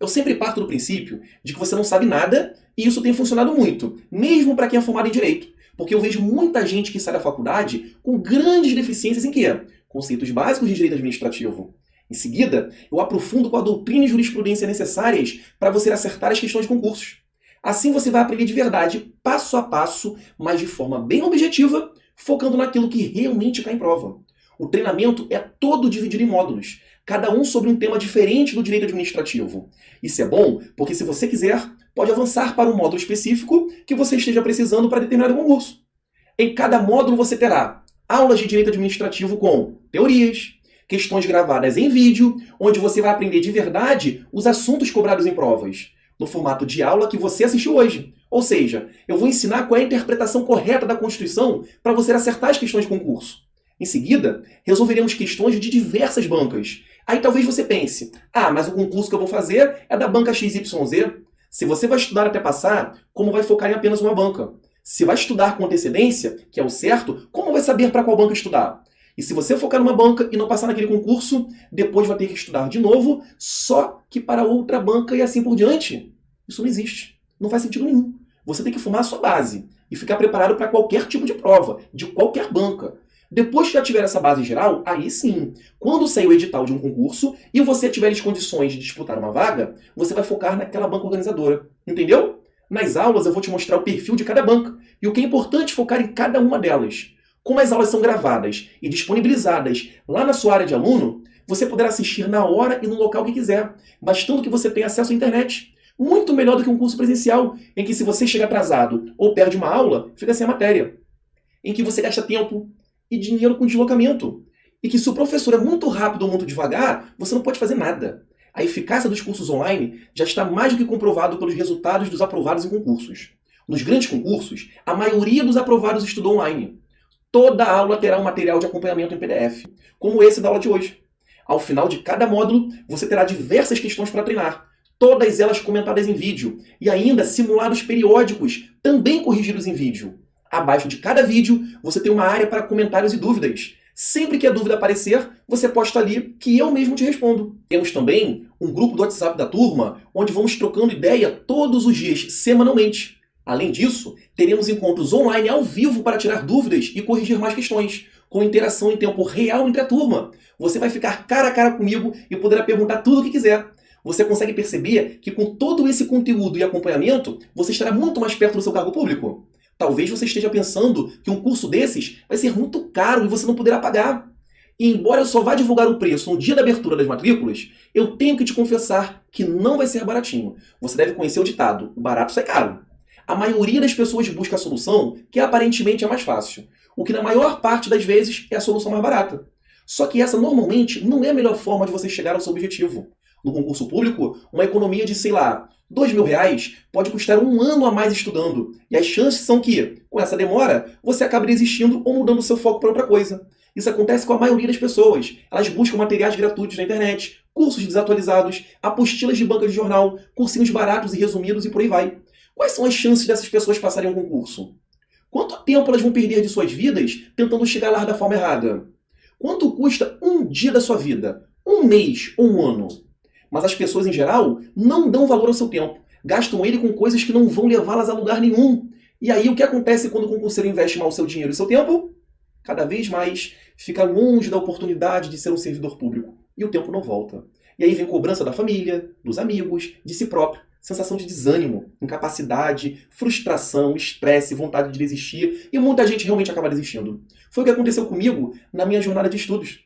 Speaker 1: Eu sempre parto do princípio de que você não sabe nada e isso tem funcionado muito, mesmo para quem é formado em direito. Porque eu vejo muita gente que sai da faculdade com grandes deficiências em quê? Conceitos básicos de direito administrativo. Em seguida, eu aprofundo com a doutrina e jurisprudência necessárias para você acertar as questões de concursos. Assim você vai aprender de verdade, passo a passo, mas de forma bem objetiva, focando naquilo que realmente cai em prova. O treinamento é todo dividido em módulos, cada um sobre um tema diferente do direito administrativo. Isso é bom porque, se você quiser, pode avançar para um módulo específico que você esteja precisando para determinado concurso. Em cada módulo você terá aulas de direito administrativo com teorias, questões gravadas em vídeo, onde você vai aprender de verdade os assuntos cobrados em provas, no formato de aula que você assistiu hoje. Ou seja, eu vou ensinar qual é a interpretação correta da Constituição para você acertar as questões de concurso. Em seguida, resolveremos questões de diversas bancas. Aí talvez você pense, mas o concurso que eu vou fazer é da banca XYZ. Se você vai estudar até passar, como vai focar em apenas uma banca? Se vai estudar com antecedência, que é o certo, como vai saber para qual banca estudar? E se você focar numa banca e não passar naquele concurso, depois vai ter que estudar de novo, só que para outra banca e assim por diante. Isso não existe. Não faz sentido nenhum. Você tem que formar a sua base e ficar preparado para qualquer tipo de prova, de qualquer banca. Depois que já tiver essa base geral, aí sim, quando sair o edital de um concurso e você tiver as condições de disputar uma vaga, você vai focar naquela banca organizadora. Entendeu? Nas aulas eu vou te mostrar o perfil de cada banca e o que é importante focar em cada uma delas. Como as aulas são gravadas e disponibilizadas lá na sua área de aluno, você poderá assistir na hora e no local que quiser, bastando que você tenha acesso à internet. Muito melhor do que um curso presencial, em que, se você chega atrasado ou perde uma aula, fica sem a matéria. Em que você gasta tempo e dinheiro com deslocamento. E que, se o professor é muito rápido ou muito devagar, você não pode fazer nada. A eficácia dos cursos online já está mais do que comprovado pelos resultados dos aprovados em concursos. Nos grandes concursos, a maioria dos aprovados estudou online. Toda aula terá um material de acompanhamento em PDF, como esse da aula de hoje. Ao final de cada módulo, você terá diversas questões para treinar, todas elas comentadas em vídeo, e ainda simulados periódicos, também corrigidos em vídeo. Abaixo de cada vídeo, você tem uma área para comentários e dúvidas. Sempre que a dúvida aparecer, você posta ali que eu mesmo te respondo. Temos também um grupo do WhatsApp da turma, onde vamos trocando ideia todos os dias, semanalmente. Além disso, teremos encontros online ao vivo para tirar dúvidas e corrigir mais questões, com interação em tempo real entre a turma. Você vai ficar cara a cara comigo e poderá perguntar tudo o que quiser. Você consegue perceber que com todo esse conteúdo e acompanhamento, você estará muito mais perto do seu cargo público? Talvez você esteja pensando que um curso desses vai ser muito caro e você não poderá pagar. E embora eu só vá divulgar o preço no dia da abertura das matrículas, eu tenho que te confessar que não vai ser baratinho. Você deve conhecer o ditado, o barato sai caro. A maioria das pessoas busca a solução que aparentemente é mais fácil, o que na maior parte das vezes é a solução mais barata. Só que essa normalmente não é a melhor forma de você chegar ao seu objetivo. No concurso público, uma economia de, sei lá, R$ 2.000 pode custar um ano a mais estudando. E as chances são que, com essa demora, você acabe desistindo ou mudando seu foco para outra coisa. Isso acontece com a maioria das pessoas. Elas buscam materiais gratuitos na internet, cursos desatualizados, apostilas de banca de jornal, cursinhos baratos e resumidos e por aí vai. Quais são as chances dessas pessoas passarem um concurso? Quanto tempo elas vão perder de suas vidas tentando chegar lá da forma errada? Quanto custa um dia da sua vida? Um mês ou um ano? Mas as pessoas, em geral, não dão valor ao seu tempo. Gastam ele com coisas que não vão levá-las a lugar nenhum. E aí, o que acontece quando o concurseiro investe mal o seu dinheiro e seu tempo? Cada vez mais fica longe da oportunidade de ser um servidor público. E o tempo não volta. E aí vem cobrança da família, dos amigos, de si próprio. Sensação de desânimo, incapacidade, frustração, estresse, vontade de desistir. E muita gente realmente acaba desistindo. Foi o que aconteceu comigo na minha jornada de estudos.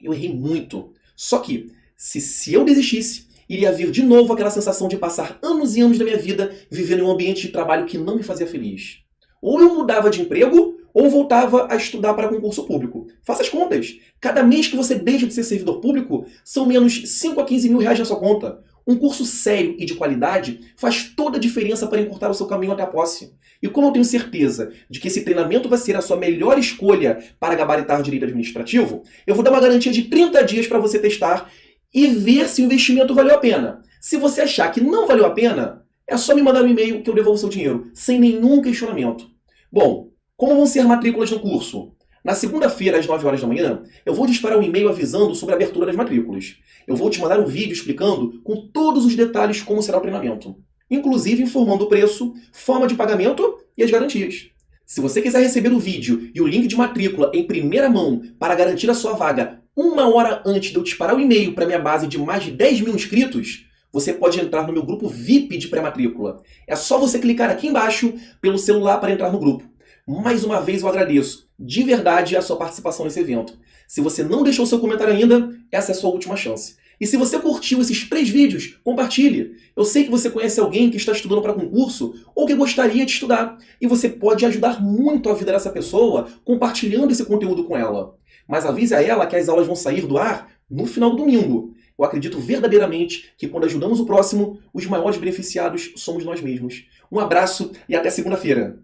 Speaker 1: Eu errei muito. Só que, se eu desistisse, iria vir de novo aquela sensação de passar anos e anos da minha vida vivendo em um ambiente de trabalho que não me fazia feliz. Ou eu mudava de emprego, ou voltava a estudar para concurso público. Faça as contas. Cada mês que você deixa de ser servidor público, são menos 5 a 15 mil reais na sua conta. Um curso sério e de qualidade faz toda a diferença para encurtar o seu caminho até a posse. E como eu tenho certeza de que esse treinamento vai ser a sua melhor escolha para gabaritar direito administrativo, eu vou dar uma garantia de 30 dias para você testar e ver se o investimento valeu a pena. Se você achar que não valeu a pena, é só me mandar um e-mail que eu devolvo o seu dinheiro, sem nenhum questionamento. Bom, como vão ser matrículas no curso? Na segunda-feira, às 9 horas da manhã, eu vou disparar um e-mail avisando sobre a abertura das matrículas. Eu vou te mandar um vídeo explicando com todos os detalhes como será o treinamento, inclusive informando o preço, forma de pagamento e as garantias. Se você quiser receber o vídeo e o link de matrícula em primeira mão para garantir a sua vaga 1 hora antes de eu disparar o e-mail para minha base de mais de 10 mil inscritos, você pode entrar no meu grupo VIP de pré-matrícula. É só você clicar aqui embaixo pelo celular para entrar no grupo. Mais uma vez eu agradeço de verdade a sua participação nesse evento. Se você não deixou seu comentário ainda, essa é a sua última chance. E se você curtiu esses 3 vídeos, compartilhe. Eu sei que você conhece alguém que está estudando para concurso ou que gostaria de estudar. E você pode ajudar muito a vida dessa pessoa compartilhando esse conteúdo com ela. Mas avise a ela que as aulas vão sair do ar no final do domingo. Eu acredito verdadeiramente que quando ajudamos o próximo, os maiores beneficiados somos nós mesmos. Um abraço e até segunda-feira.